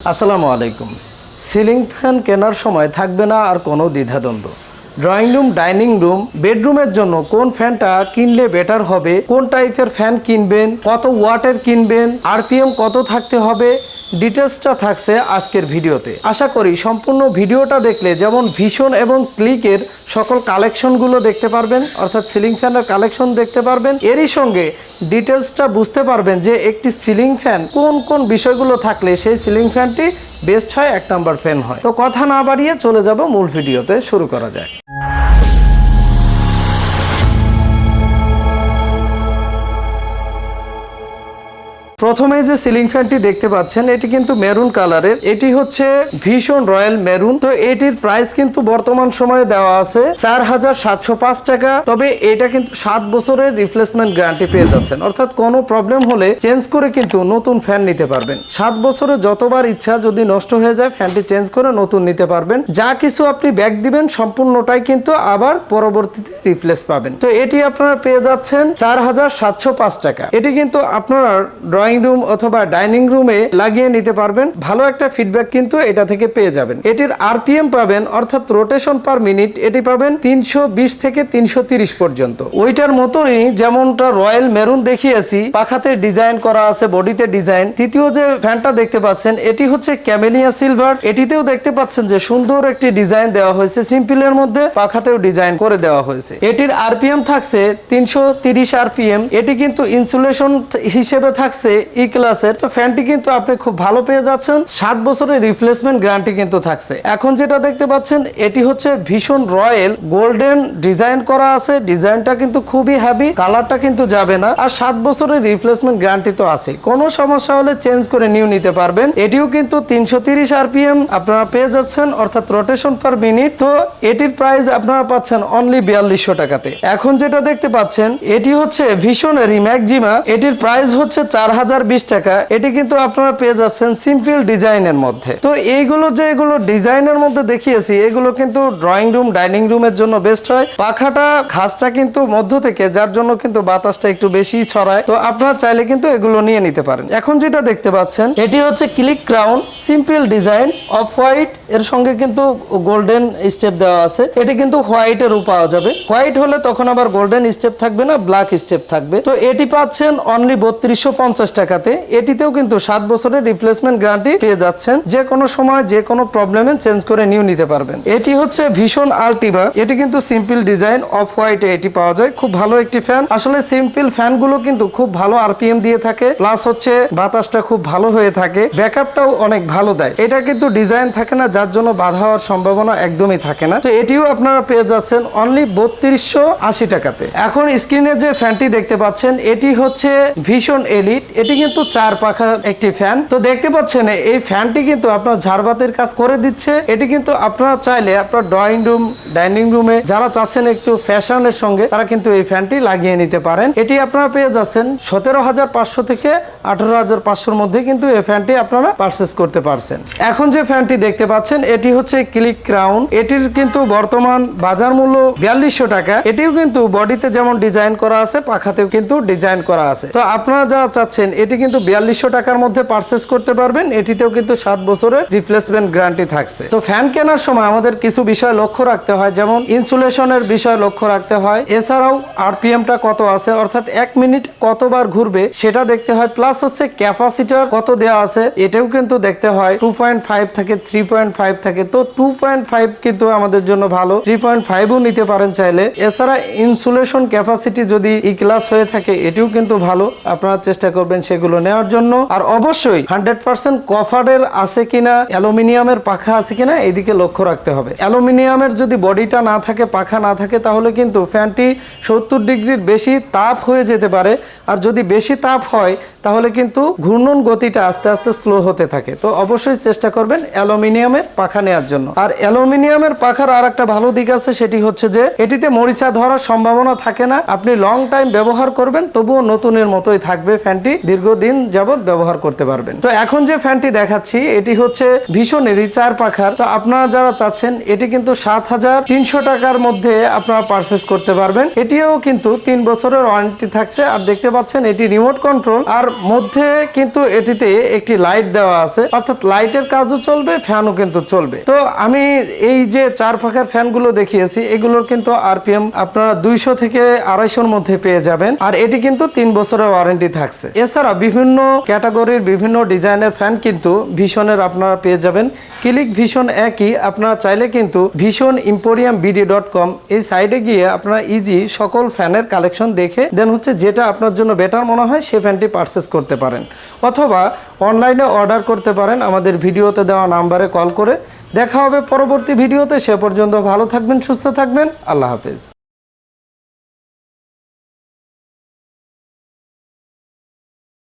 আসসালামু আলাইকুম। Ceiling fan কেনার সময় থাকবে না আর কোনো দ্বিধাদ্বন্দ্ব। ড্রয়িং রুম, ডাইনিং রুম, বেডরুমের জন্য কোন ফ্যানটা কিনলে বেটার হবে, কোন টাইপের ফ্যান কিনবেন, কত ওয়াটের কিনবেন, আরপিএম কত থাকতে হবে, ডিটেলসটা থাকছে আজকের ভিডিওতে। আশা করি সম্পূর্ণ ভিডিওটা দেখলে যেমন ভীষণ এবং ক্লিকের সকল কালেকশনগুলো দেখতে পারবেন, অর্থাৎ সিলিং ফ্যানের কালেকশন দেখতে পারবেন, এরই সঙ্গে ডিটেলসটা বুঝতে পারবেন যে একটি সিলিং ফ্যান কোন কোন বিষয়গুলো থাকলে সেই সিলিং ফ্যানটি বেস্ট হয়, 1 নাম্বার ফ্যান হয়। তো কথা না বাড়িয়ে চলে যাব মূল ভিডিওতে, শুরু করা যায়। প্রথমে যে সিলিং ফ্যানটি দেখতে পাচ্ছেন এটি কিন্তু মেরুন কালারের, এটি হচ্ছে ভীষণ রয়্যাল মেরুন। তো এটির প্রাইস কিন্তু বর্তমান সময়ে দেওয়া আছে 4705 টাকা। তবে এটা কিন্তু 7 বছরের রিপ্লেসমেন্ট গ্যারান্টি পেয়ে যাচ্ছেন, অর্থাৎ কোনো প্রবলেম হলে চেঞ্জ করে কিন্তু নতুন ফ্যান নিতে পারবেন। 7 বছরে যতবার ইচ্ছা যদি নষ্ট হয়ে যায় ফ্যানটি চেঞ্জ করে নতুন নিতে পারবেন। যা কিছু আপনি ব্যাক দিবেন সম্পূর্ণটাই কিন্তু আবার পরবর্তীতে রিপ্লেস পাবেন। তো এটি আপনারা পেয়ে যাচ্ছেন 4705 টাকা। এটি কিন্তু আপনারা ড্রয়িং রুম অথবা ডাইনিং রুমে লাগিয়ে নিতে পারবেন। ভালো একটা ফিডব্যাক কিন্তু এটা থেকে পেয়ে যাবেন। এটির আরপিএম পাবেন, অর্থাৎ রোটেশন পার মিনিট এটি পাবেন 320 থেকে 330 পর্যন্ত। ওইটার মতনই যেমনটা রয়্যাল মেরুন দেখিয়েছি, পাখাতে ডিজাইন করা আছে, বডিতে ডিজাইন। তৃতীয় যে ফ্যানটা দেখতে পাচ্ছেন এটি হচ্ছে ক্যামেলিয়া সিলভার। এটিতেও দেখতে পাচ্ছেন যে সুন্দর একটি ডিজাইন দেওয়া হয়েছে, সিম্পলের মধ্যে পাখাতেও ডিজাইন করে দেওয়া হয়েছে। এটির আরপিএম থাকছে 330 আরপিএম। এটি কিন্তু ইনসুলেশন হিসেবে থাকছে ই ক্লাসের। তো ফ্যানটি কিন্তু আপনি খুব ভালো পেয়ে যাচ্ছেন, 7 বছরের রিপ্লেসমেন্ট গ্যারান্টি কিন্তু থাকছে। এখন যেটা দেখতে পাচ্ছেন এটি হচ্ছে ভীষণ রয়্যাল গোল্ডেন ডিজাইন করা আছে। ডিজাইনটা কিন্তু খুবই হেভি, কালারটা কিন্তু যাবে না, আর 7 বছরের রিপ্লেসমেন্ট গ্যারান্টি তো আছে। কোনো সমস্যা হলে চেঞ্জ করে নিউ নিতে পারবেন। এটিও কিন্তু 330 আরপিএম আপনারা পেয়ে যাচ্ছেন, অর্থাৎ রোটেশন পার মিনিট। তো এটির প্রাইস আপনারা পাচ্ছেন অনলি 4200 টাকাতে। এখন যেটা দেখতে পাচ্ছেন এটি হচ্ছে ভীষণ রিম্যাক্সিমা। এটির প্রাইস হচ্ছে 4020 টাকা। এটি কিন্তু আপনারা পেয়ে যাচ্ছেন সিম্পল ডিজাইনের মধ্যে। তো এইগুলো যে এগুলো ডিজাইনের মধ্যে দেখিয়েছি এগুলো কিন্তু ড্রয়িং রুম, ডাইনিং রুমের জন্য বেস্ট হয়। পাখাটা ঘাসটা কিন্তু মধ্য থেকে, যার জন্য কিন্তু বাতাসটা একটু বেশি ছড়ায়। তো আপনারা চাইলে কিন্তু এগুলো নিয়ে নিতে পারেন। এখন যেটা দেখতে পাচ্ছেন এটি হচ্ছে click crown, simple design, off white, এর সঙ্গে কিন্তু গোল্ডেন স্টেপ দেওয়া আছে। এটি কিন্তু হোয়াইটেরও পাওয়া যাবে। হোয়াইট হলে তখন আবার গোল্ডেন স্টেপ থাকবে না, ব্ল্যাক স্টেপ থাকবে। তো এটি পাচ্ছেন অনলি 3250 টাকাতে। এটিতেও কিন্তু 7 বছরের রিপ্লেসমেন্ট গ্যারান্টি পেয়ে যাচ্ছেন। যে কোনো সময় যে কোনো প্রবলেমে চেঞ্জ করে নিউ নিতে পারবেন। এটি হচ্ছে ভীষণ আলটিমা। এটি কিন্তু সিম্পল ডিজাইন, অফ হোয়াইটে এটি পাওয়া যায়। খুব ভালো একটি ফ্যান। আসলে সিম্পল ফ্যানগুলো কিন্তু খুব ভালো আরপিএম দিয়ে থাকে, প্লাস হচ্ছে বাতাসটা খুব ভালো হয়ে থাকে, ব্যাকআপটাও অনেক ভালো দেয়। এটা কিন্তু ডিজাইন থাকে না, যার জন্য বাধা হওয়ার সম্ভাবনা একদমই থাকে না। তো এটিও আপনারা পেয়ে যাচ্ছেন অনলি 3280 টাকাতে। এখন স্ক্রিনে যে ফ্যানটি দেখতে পাচ্ছেন এটি হচ্ছে ভীষণ এলিট। এটি কিন্তু 4 পাখা একটি ফ্যান। তো দেখতে পাচ্ছেন এই ফ্যানটি কিন্তু আপনার ঝাড়বাতির কাজ করে দিচ্ছে। এটি কিন্তু আপনারা চাইলে আপনার ড্রয়িং রুম, ডাইনিং রুমে যারা চাচ্ছেন একটু ফ্যাশনের সঙ্গে তারা কিন্তু এই ফ্যানটি লাগিয়ে নিতে পারেন। এটি আপনারা পেয়ে যাচ্ছেন 17500 থেকে 18500 মধ্যে কিন্তু এই ফ্যানটি আপনারা পারচেজ করতে পারছেন। এখন যে ফ্যানটি দেখতে পাচ্ছেন এটি হচ্ছে ক্লিক ক্রাউন। এটির কিন্তু বর্তমান বাজার মূল্য 4200 টাকা। এটিও কিন্তু বডিতে যেমন ডিজাইন করা আছে, পাখাতেও কিন্তু ডিজাইন করা আছে। তো আপনারা যা চাচ্ছেন এটি কিন্তু 4200 টাকার মধ্যে পারচেজ করতে পারবেন। এটিতেও কিন্তু 7 বছরের রিপ্লেসমেন্ট গ্যারান্টি থাকছে। তো ফ্যান কেনার সময় আমাদের কিছু বিষয় লক্ষ্য রাখতে হয়, যেমন ইনসুলেশনের বিষয় লক্ষ্য রাখতে হয়। এছাড়াও আরপিএমটা কত আছে, অর্থাৎ 1 মিনিট কতবার ঘুরবে সেটা দেখতে হয়। প্লাস হচ্ছে ক্যাপাসিটর কত দেওয়া আছে এটাও কিন্তু দেখতে হয়। 2.5 থেকে 3.5 থাকে। তো 2.5 কিন্তু আমাদের জন্য ভালো, 3.5ও নিতে পারেন চাইলে। এছাড়া ইনসুলেশন ক্যাপাসিটি যদি ই ক্লাস হয়ে থাকে এটিও কিন্তু ভালো, আপনারা চেষ্টা করবেন সেগুলো নেওয়ার জন্য। আর অবশ্যই 100% কভারের আছে কিনা, অ্যালুমিনিয়ামের পাখা আছে কিনা এদিকে লক্ষ্য রাখতে হবে। অ্যালুমিনিয়ামের যদি বডিটা না থাকে, পাখা না থাকে, তাহলে কিন্তু ফ্যানটি 70 ডিগ্রির বেশি তাপ হয়ে যেতে পারে। আর যদি বেশি তাপ হয় তাহলে কিন্তু ঘূর্ণন গতিটা আস্তে আস্তে স্লো হতে থাকে। তো অবশ্যই চেষ্টা করবেন অ্যালুমিনিয়ামের পাখা নেওয়ার জন্য। আর অ্যালুমিনিয়ামের পাখার আর একটা ভালো দিক আছে, সেটি হচ্ছে যে এটিতে মরিচা ধরার সম্ভাবনা থাকে না। আপনি লং টাইম ব্যবহার করবেন তবুও নতুনের মতোই থাকবে ফ্যানটি, দীর্ঘদিন যাবত ব্যবহার করতে পারবেন। তো এখন যে ফ্যানটি দেখাচ্ছি এটি হচ্ছে ভীষণেরই 4 পাখার। তো আপনারা যারা চাচ্ছেন এটি কিন্তু 7,300 টাকার মধ্যে আপনারা পারচেস করতে পারবেন। এটিও কিন্তু 3 বছরের ওয়ারেন্টি থাকছে। আর দেখতে পাচ্ছেন এটি রিমোট কন্ট্রোল, আর মধ্যে কিন্তু এটিতে একটি লাইট দেওয়া আছে, অর্থাৎ লাইটের কাজও চলবে, ফ্যানও কিন্তু চলবে। তো আমি এই যে 4 পাখার ফ্যানগুলো দেখিয়েছি এগুলোর কিন্তু আরপিএম আপনারা 200 থেকে 250 মধ্যে পেয়ে যাবেন। আর এটি কিন্তু 3 বছরের ওয়ারেন্টি থাকছে। এছাড়া বিভিন্ন ক্যাটাগরির বিভিন্ন ডিজাইনের ফ্যান কিন্তু ভীষণের আপনারা পেয়ে যাবেন। ক্লিক ভীষণ একই, আপনারা চাইলে কিন্তু ভীষণ ইম্পোরিয়াম বিডি.com এই সাইডে গিয়ে আপনারা ইজি সকল ফ্যানের কালেকশন দেখে দেন হচ্ছে যেটা আপনার জন্য বেটার মনে হয় সেই ফ্যানটি পারচেস করতে পারেন, অথবা অনলাইনে অর্ডার করতে পারেন আমাদের ভিডিওতে দেওয়া নাম্বারে কল করে। দেখা হবে পরবর্তী ভিডিওতে। সে পর্যন্ত ভালো থাকবেন, সুস্থ থাকবেন। আল্লাহ হাফেজ।